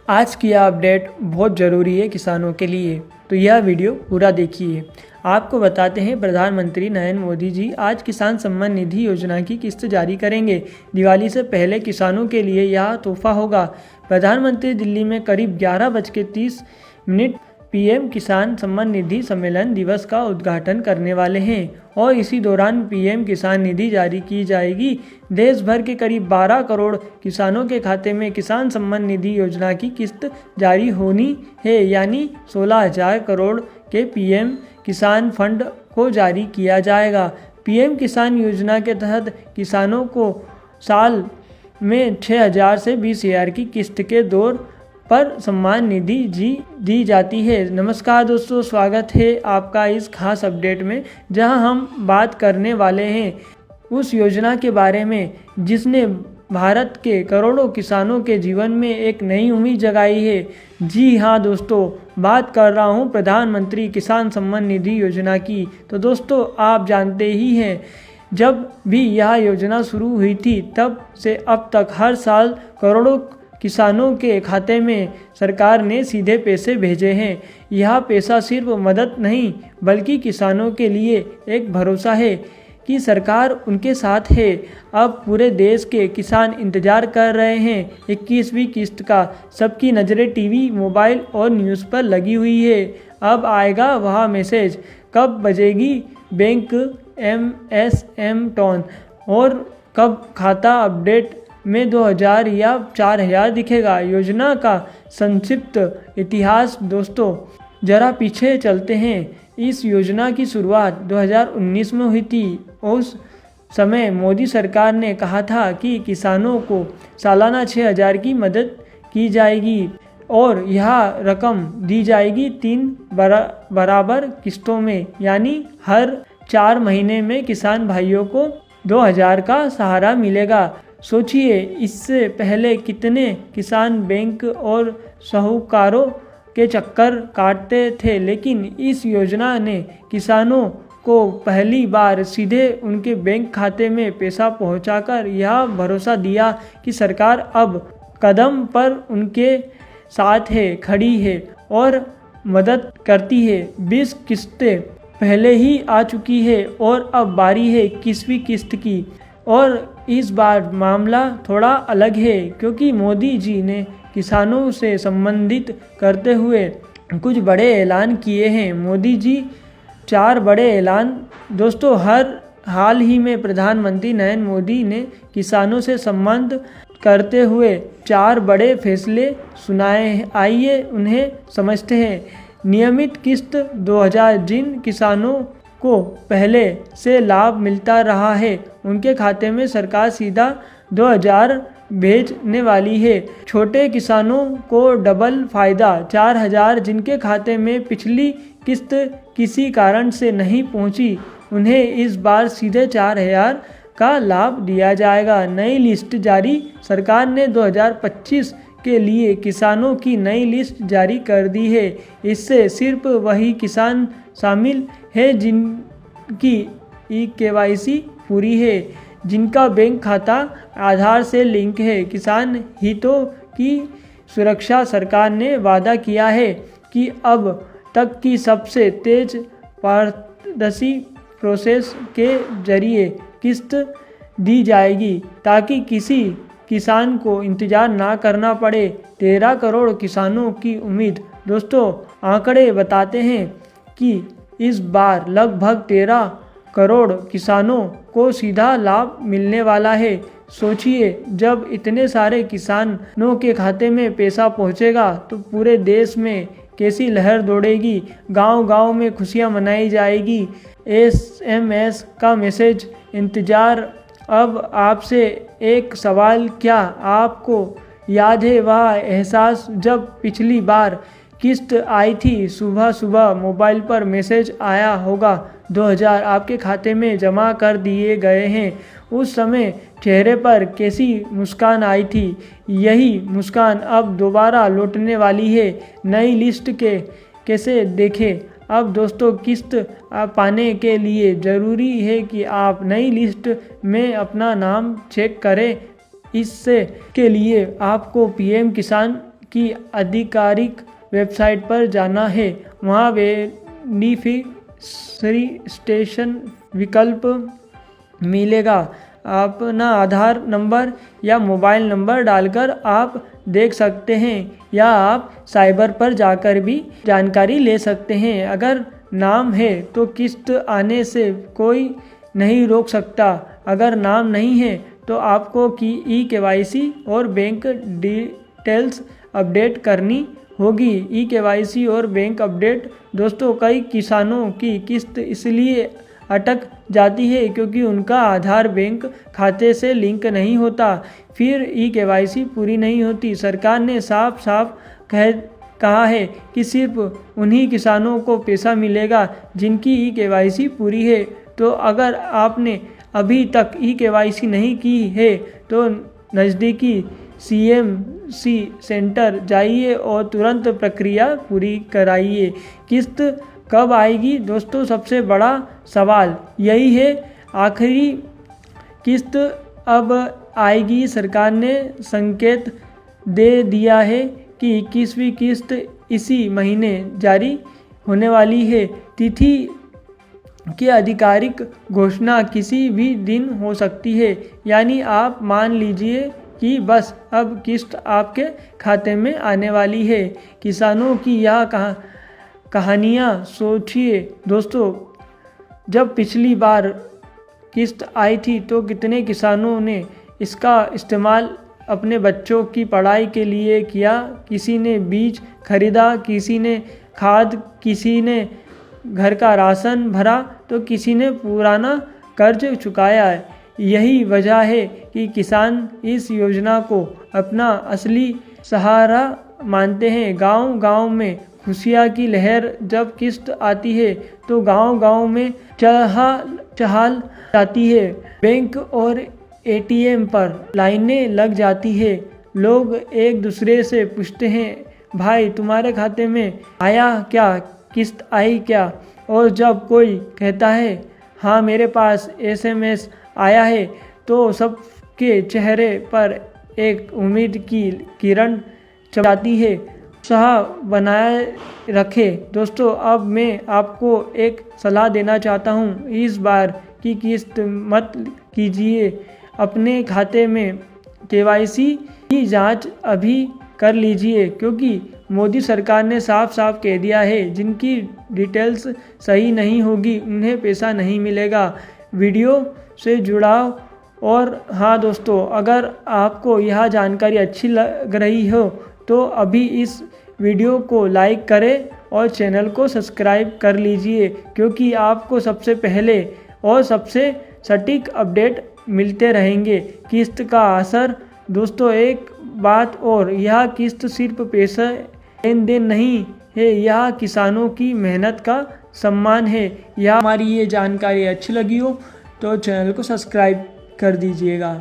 आज की यह अपडेट बहुत ज़रूरी है किसानों के लिए, तो यह वीडियो पूरा देखिए। आपको बताते हैं प्रधानमंत्री नरेंद्र मोदी जी आज किसान सम्मान निधि योजना की किस्त जारी करेंगे। दिवाली से पहले किसानों के लिए यह तोहफा होगा। प्रधानमंत्री दिल्ली में करीब 11:30 पीएम किसान सम्मान निधि सम्मेलन दिवस का उद्घाटन करने वाले हैं और इसी दौरान पीएम किसान निधि जारी की जाएगी। देश भर के करीब 12 करोड़ किसानों के खाते में किसान सम्मान निधि योजना की किस्त जारी होनी है, यानी 16,000 करोड़ के पीएम किसान फंड को जारी किया जाएगा। पीएम किसान योजना के तहत किसानों को साल में 6,000 से 20,000 की किस्त के दौर पर सम्मान निधि दी जाती है। नमस्कार दोस्तों, स्वागत है आपका इस खास अपडेट में, जहां हम बात करने वाले हैं उस योजना के बारे में जिसने भारत के करोड़ों किसानों के जीवन में एक नई उम्मीद जगाई है। जी हाँ दोस्तों, बात कर रहा हूं प्रधानमंत्री किसान सम्मान निधि योजना की। तो दोस्तों, आप जानते ही हैं, जब भी यह योजना शुरू हुई थी तब से अब तक हर साल करोड़ों किसानों के खाते में सरकार ने सीधे पैसे भेजे हैं। यह पैसा सिर्फ मदद नहीं बल्कि किसानों के लिए एक भरोसा है कि सरकार उनके साथ है। अब पूरे देश के किसान इंतजार कर रहे हैं 21वीं किस्त का। सबकी नज़रें टीवी, मोबाइल और न्यूज़ पर लगी हुई है। अब आएगा वह मैसेज, कब बजेगी बैंक एमएसएम टोन और कब खाता अपडेट में 2,000 या 4,000 दिखेगा। योजना का संक्षिप्त इतिहास दोस्तों, जरा पीछे चलते हैं। इस योजना की शुरुआत 2019 में हुई थी। उस समय मोदी सरकार ने कहा था कि किसानों को सालाना 6,000 की मदद की जाएगी और यह रकम दी जाएगी 3 बराबर किस्तों में, यानी हर 4 महीने में किसान भाइयों को 2,000 का सहारा मिलेगा। सोचिए, इससे पहले कितने किसान बैंक और साहूकारों के चक्कर काटते थे, लेकिन इस योजना ने किसानों को पहली बार सीधे उनके बैंक खाते में पैसा पहुंचाकर यह भरोसा दिया कि सरकार अब कदम पर उनके साथ है, खड़ी है और मदद करती है। 20 किस्तें पहले ही आ चुकी है और अब बारी है 21वीं किस्त की। और इस बार मामला थोड़ा अलग है क्योंकि मोदी जी ने किसानों से संबंधित करते हुए कुछ बड़े ऐलान किए हैं। मोदी जी 4 बड़े ऐलान दोस्तों, हाल ही में प्रधानमंत्री नरेंद्र मोदी ने किसानों से संबंध करते हुए 4 बड़े फैसले सुनाए हैं। आइए उन्हें समझते हैं। नियमित किस्त 2,000, जिन किसानों को पहले से लाभ मिलता रहा है उनके खाते में सरकार सीधा 2,000 भेजने वाली है। छोटे किसानों को डबल फायदा 4,000, जिनके खाते में पिछली किस्त किसी कारण से नहीं पहुंची उन्हें इस बार सीधे 4,000 का लाभ दिया जाएगा। नई लिस्ट जारी, सरकार ने 2025 के लिए किसानों की नई लिस्ट जारी कर दी है। इससे सिर्फ वही किसान शामिल है जिनकी KYC पूरी है, जिनका बैंक खाता आधार से लिंक है। किसान हितों की सुरक्षा, सरकार ने वादा किया है कि अब तक की सबसे तेज पारदर्शी प्रोसेस के जरिए किस्त दी जाएगी ताकि किसी किसान को इंतजार ना करना पड़े। 13 करोड़ किसानों की उम्मीद दोस्तों, आंकड़े बताते हैं कि इस बार लगभग 13 करोड़ किसानों को सीधा लाभ मिलने वाला है। सोचिए, जब इतने सारे किसानों के खाते में पैसा पहुंचेगा तो पूरे देश में कैसी लहर दौड़ेगी। गांव-गांव में खुशियां मनाई जाएगी। SMS का मैसेज इंतजार। अब आपसे एक सवाल, क्या आपको याद है वह एहसास जब पिछली बार किस्त आई थी? सुबह सुबह मोबाइल पर मैसेज आया होगा, 2,000 आपके खाते में जमा कर दिए गए हैं। उस समय चेहरे पर कैसी मुस्कान आई थी। यही मुस्कान अब दोबारा लौटने वाली है। नई लिस्ट के कैसे देखें? अब दोस्तों, किस्त पाने के लिए ज़रूरी है कि आप नई लिस्ट में अपना नाम चेक करें। इससे के लिए आपको पीएम किसान की आधिकारिक वेबसाइट पर जाना है। वहाँ बेनिफिशियरी विकल्प मिलेगा। अपना आधार नंबर या मोबाइल नंबर डालकर आप देख सकते हैं या आप साइबर पर जाकर भी जानकारी ले सकते हैं। अगर नाम है तो किस्त आने से कोई नहीं रोक सकता। अगर नाम नहीं है तो आपको ई-केवाईसी और बैंक डिटेल्स अपडेट करनी होगी। ई-केवाईसी और बैंक अपडेट दोस्तों, कई किसानों की किस्त इसलिए अटक जाती है क्योंकि उनका आधार बैंक खाते से लिंक नहीं होता, फिर ई-केवाईसी पूरी नहीं होती। सरकार ने साफ साफ कहा है कि सिर्फ उन्हीं किसानों को पैसा मिलेगा जिनकी ई-केवाईसी पूरी है। तो अगर आपने अभी तक ई-केवाईसी नहीं की है तो नज़दीकी CMC सेंटर जाइए और तुरंत प्रक्रिया पूरी कराइए। किस्त कब आएगी दोस्तों, सबसे बड़ा सवाल यही है। आखिरी किस्त अब आएगी। सरकार ने संकेत दे दिया है कि 21वीं किस्त इसी महीने जारी होने वाली है। तिथि की आधिकारिक घोषणा किसी भी दिन हो सकती है। यानी आप मान लीजिए कि बस अब किस्त आपके खाते में आने वाली है। किसानों की यह कहानियाँ सोचिए दोस्तों, जब पिछली बार किस्त आई थी तो कितने किसानों ने इसका इस्तेमाल अपने बच्चों की पढ़ाई के लिए किया। किसी ने बीज खरीदा, किसी ने खाद, किसी ने घर का राशन भरा तो किसी ने पुराना कर्ज चुकाया है। यही वजह है कि किसान इस योजना को अपना असली सहारा मानते हैं। गांव-गांव में खुशियाँ की लहर जब किस्त आती है तो गांव-गांव में चहल जाती है। बैंक और ATM पर लाइनें लग जाती है। लोग एक दूसरे से पूछते हैं, भाई तुम्हारे खाते में आया क्या, किस्त आई क्या? और जब कोई कहता है हाँ मेरे पास SMS आया है तो सबके चेहरे पर एक उम्मीद की किरण चमकती है। उत्साह बनाए रखे दोस्तों। अब मैं आपको एक सलाह देना चाहता हूँ, इस बार की किस्त मत कीजिए। अपने खाते में KYC की जांच अभी कर लीजिए, क्योंकि मोदी सरकार ने साफ साफ कह दिया है जिनकी डिटेल्स सही नहीं होगी उन्हें पैसा नहीं मिलेगा। वीडियो से जुड़ाव। और हाँ दोस्तों, अगर आपको यह जानकारी अच्छी लग रही हो तो अभी इस वीडियो को लाइक करें और चैनल को सब्सक्राइब कर लीजिए, क्योंकि आपको सबसे पहले और सबसे सटीक अपडेट मिलते रहेंगे। किस्त का असर दोस्तों, एक बात और, यह किस्त सिर्फ पैसा लेन देन नहीं है, यह किसानों की मेहनत का सम्मान है। यह हमारी ये जानकारी अच्छी लगी हो तो चैनल को सब्सक्राइब कर दीजिएगा।